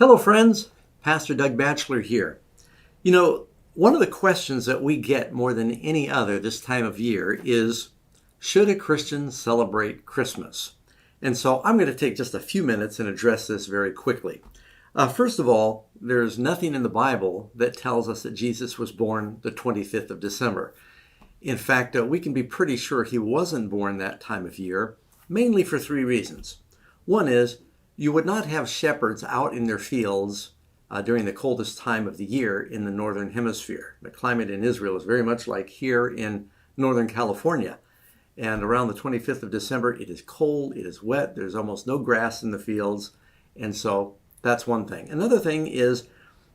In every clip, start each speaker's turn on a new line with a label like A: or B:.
A: Hello, friends. Pastor Doug Batchelor here. One of the questions that we get more than any other this time of year is, should a Christian celebrate Christmas? And so I'm going to take just a few minutes and address this very quickly. First of all, there's nothing in the Bible that tells us that Jesus was born the 25th of December. In fact, we can be pretty sure he wasn't born that time of year, mainly for three reasons. One is, you would not have shepherds out in their fields during the coldest time of the year in the northern hemisphere. The climate in Israel is very much like here in Northern California. And around the 25th of December, it is cold, it is wet, there's almost no grass in the fields. And so that's one thing. Another thing is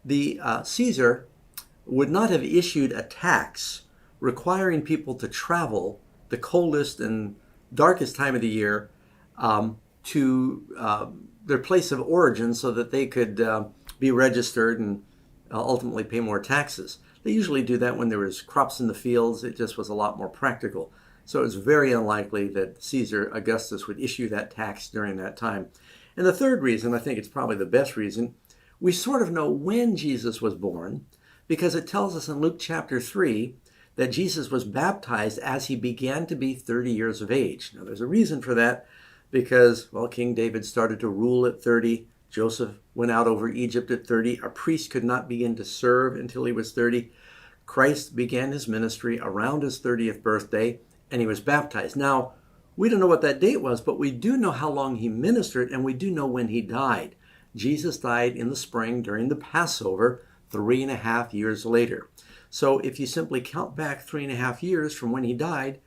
A: the Caesar would not have issued a tax requiring people to travel the coldest and darkest time of the year to their place of origin so that they could be registered and ultimately pay more taxes. They usually do that when there was crops in the fields. It just was a lot more practical. So it's very unlikely that Caesar Augustus would issue that tax during that time. And the third reason, I think it's probably the best reason, we sort of know when Jesus was born because it tells us in Luke chapter 3 that Jesus was baptized as he began to be 30 years of age. Now there's a reason for that because, well, King David started to rule at 30. Joseph went out over Egypt at 30. A priest could not begin to serve until he was 30. Christ began his ministry around his 30th birthday, and he was baptized. Now, we don't know what that date was, but we do know how long he ministered, and we do know when he died. Jesus died in the spring during the Passover, 3.5 years later. So if you simply count back 3.5 years from when he died,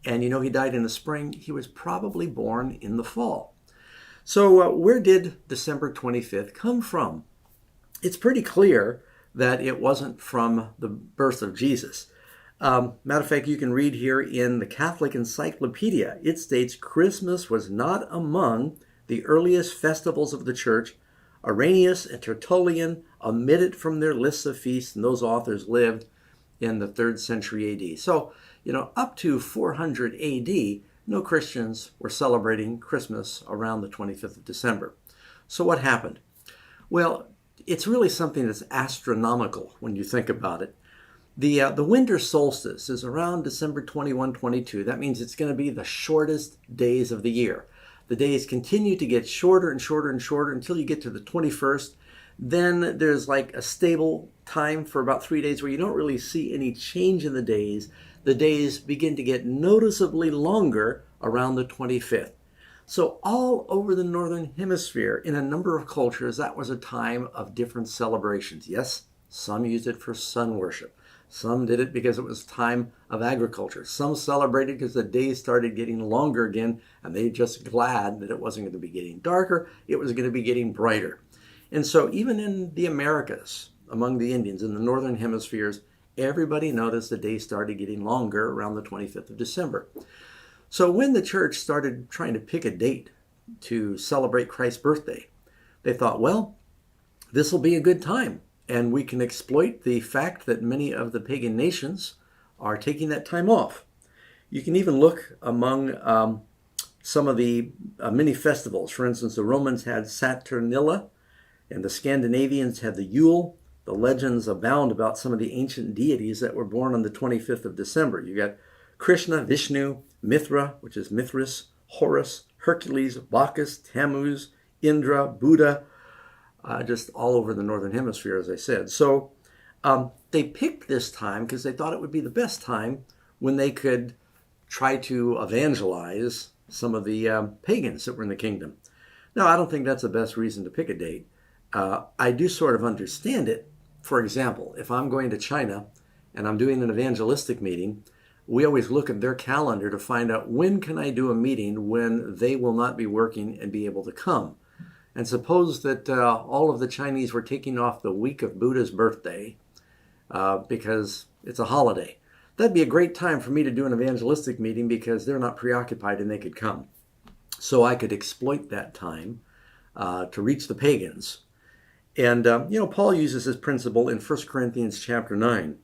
A: and you know he died in the spring, he was probably born in the fall. So where did December 25th come from? It's pretty clear that it wasn't from the birth of Jesus. Matter of fact, you can read here in the Catholic Encyclopedia, it states Christmas was not among the earliest festivals of the church. Irenaeus and Tertullian omitted from their lists of feasts, and those authors lived in the 3rd century AD. So, up to 400 AD, no Christians were celebrating Christmas around the 25th of December. So what happened? Well, it's really something that's astronomical when you think about it. The winter solstice is around December 21, 22. That means it's going to be the shortest days of the year. The days continue to get shorter and shorter and shorter until you get to the 21st. Then there's like a stable time for about 3 days where you don't really see any change in the days. The days begin to get noticeably longer around the 25th. So all over the Northern Hemisphere, in a number of cultures, that was a time of different celebrations. Yes, some used it for sun worship. Some did it because it was time of agriculture. Some celebrated because the days started getting longer again, and they just glad that it wasn't going to be getting darker, it was going to be getting brighter. And so even in the Americas, among the Indians in the Northern Hemispheres, everybody noticed the days started getting longer around the 25th of December. So when the church started trying to pick a date to celebrate Christ's birthday, they thought, well, this will be a good time. And we can exploit the fact that many of the pagan nations are taking that time off. You can even look among some of the many festivals. For instance, the Romans had Saturnalia, and the Scandinavians had the Yule. The legends abound about some of the ancient deities that were born on the 25th of December. You got Krishna, Vishnu, Mithra, which is Mithras, Horus, Hercules, Bacchus, Tammuz, Indra, Buddha, just all over the Northern Hemisphere, as I said. So they picked this time because they thought it would be the best time when they could try to evangelize some of the pagans that were in the kingdom. Now, I don't think that's the best reason to pick a date. I do sort of understand it. For example, if I'm going to China and I'm doing an evangelistic meeting, we always look at their calendar to find out when can I do a meeting when they will not be working and be able to come. And suppose that all of the Chinese were taking off the week of Buddha's birthday because it's a holiday. That'd be a great time for me to do an evangelistic meeting because they're not preoccupied and they could come. So I could exploit that time to reach the pagans. And, Paul uses this principle in 1 Corinthians chapter 9.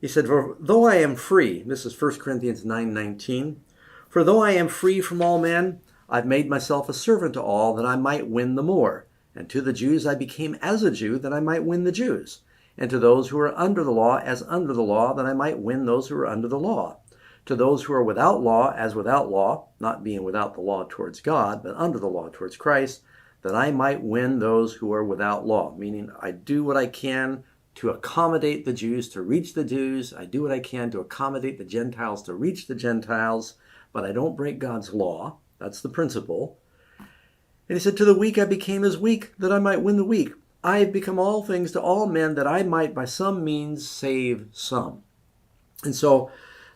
A: He said, "For though I am free," this is 1 Corinthians 9:19, "for though I am free from all men, I've made myself a servant to all that I might win the more. And to the Jews I became as a Jew, that I might win the Jews. And to those who are under the law, as under the law, that I might win those who are under the law. To those who are without law, as without law, not being without the law towards God, but under the law towards Christ, that I might win those who are without law. Meaning, I do what I can to accommodate the Jews, to reach the Jews. I do what I can to accommodate the Gentiles, to reach the Gentiles, but I don't break God's law. That's the principle. And he said, to the weak I became as weak, that I might win the weak. I have become all things to all men, that I might by some means save some. And so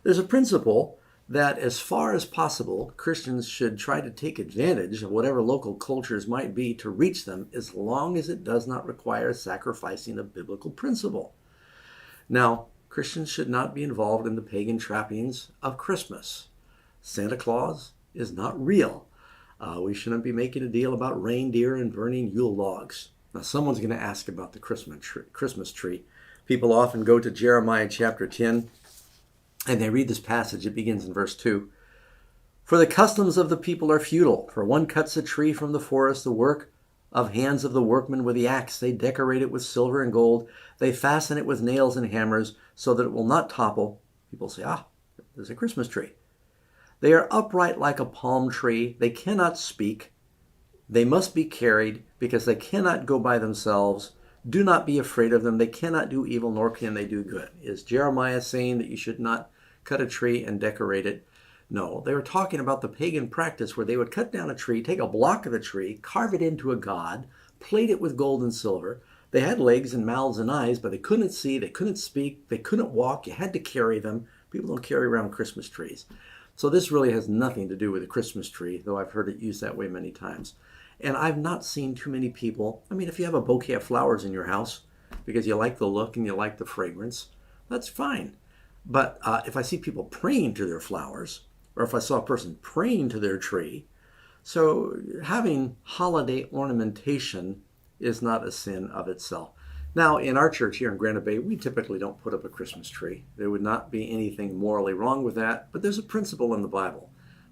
A: there's a principle that as far as possible, Christians should try to take advantage of whatever local cultures might be to reach them, as long as it does not require sacrificing a biblical principle. Now, Christians should not be involved in the pagan trappings of Christmas. Santa Claus is not real. We shouldn't be making a deal about reindeer and burning Yule logs. Now, someone's going to ask about the Christmas tree. People often go to Jeremiah chapter 10, and they read this passage. It begins in verse 2. For the customs of the people are futile. For one cuts a tree from the forest, the work of hands of the workmen with the axe. They decorate it with silver and gold. They fasten it with nails and hammers so that it will not topple. People say, there's a Christmas tree. They are upright like a palm tree. They cannot speak. They must be carried because they cannot go by themselves. Do not be afraid of them. They cannot do evil, nor can they do good. Is Jeremiah saying that you should not cut a tree and decorate it? No, they were talking about the pagan practice where they would cut down a tree, take a block of the tree, carve it into a god, plate it with gold and silver. They had legs and mouths and eyes, but they couldn't see, they couldn't speak, they couldn't walk. You had to carry them. People don't carry around Christmas trees. So this really has nothing to do with a Christmas tree, though I've heard it used that way many times. And I've not seen too many people. I mean, if you have a bouquet of flowers in your house because you like the look and you like the fragrance, that's fine. But if I see people praying to their flowers, or if I saw a person praying to their tree, so having holiday ornamentation is not a sin of itself. Now, in our church here in Granite Bay, we typically don't put up a Christmas tree. There would not be anything morally wrong with that, but there's a principle in the Bible.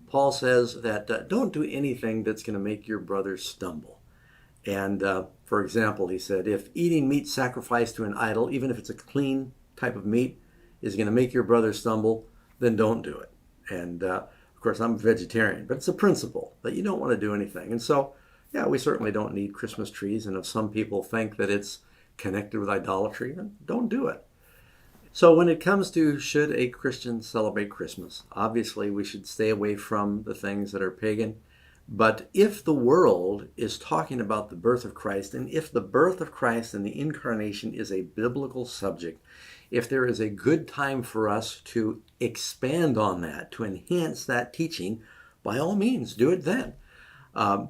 A: Paul says that don't do anything that's going to make your brother stumble. And for example, he said, if eating meat sacrificed to an idol, even if it's a clean type of meat, is going to make your brother stumble, then don't do it. And of course, I'm a vegetarian, but it's a principle that you don't want to do anything. And so, yeah, we certainly don't need Christmas trees. And if some people think that it's connected with idolatry, then don't do it. So when it comes to should a Christian celebrate Christmas, obviously we should stay away from the things that are pagan. But if the world is talking about the birth of Christ, and if the birth of Christ and the incarnation is a biblical subject, if there is a good time for us to expand on that, to enhance that teaching, by all means, do it then.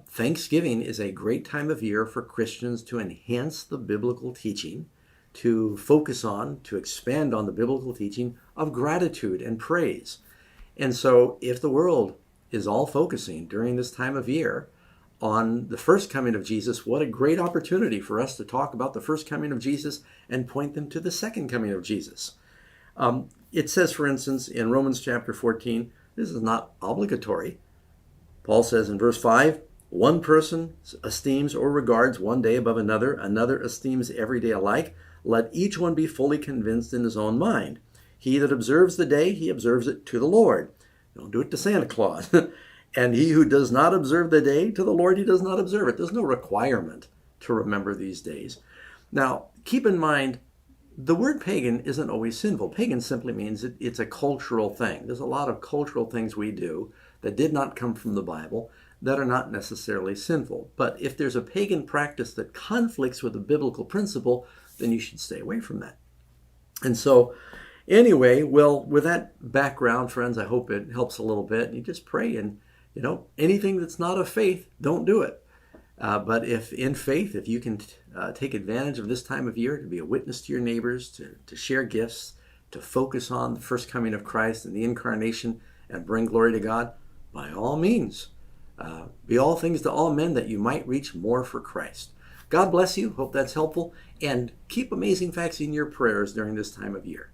A: Thanksgiving is a great time of year for Christians to enhance the biblical teaching, to focus on, to expand on the biblical teaching of gratitude and praise. And so if the world is all focusing during this time of year on the first coming of Jesus, what a great opportunity for us to talk about the first coming of Jesus and point them to the second coming of Jesus. It says, for instance, in Romans chapter 14, this is not obligatory. Paul says in verse 5, one person esteems or regards one day above another, another esteems every day alike. Let each one be fully convinced in his own mind. He that observes the day, he observes it to the Lord. Don't do it to Santa Claus. And he who does not observe the day, to the Lord he does not observe it. There's no requirement to remember these days. Now, keep in mind, the word pagan isn't always sinful. Pagan simply means it's a cultural thing. There's a lot of cultural things we do that did not come from the Bible that are not necessarily sinful. But if there's a pagan practice that conflicts with a biblical principle, then you should stay away from that. And so, anyway, well, with that background, friends, I hope it helps a little bit. And you just pray, and, anything that's not of faith, don't do it. But if in faith, if you can take advantage of this time of year to be a witness to your neighbors, to share gifts, to focus on the first coming of Christ and the incarnation and bring glory to God, by all means, be all things to all men that you might reach more for Christ. God bless you. Hope that's helpful. And keep amazing facts in your prayers during this time of year.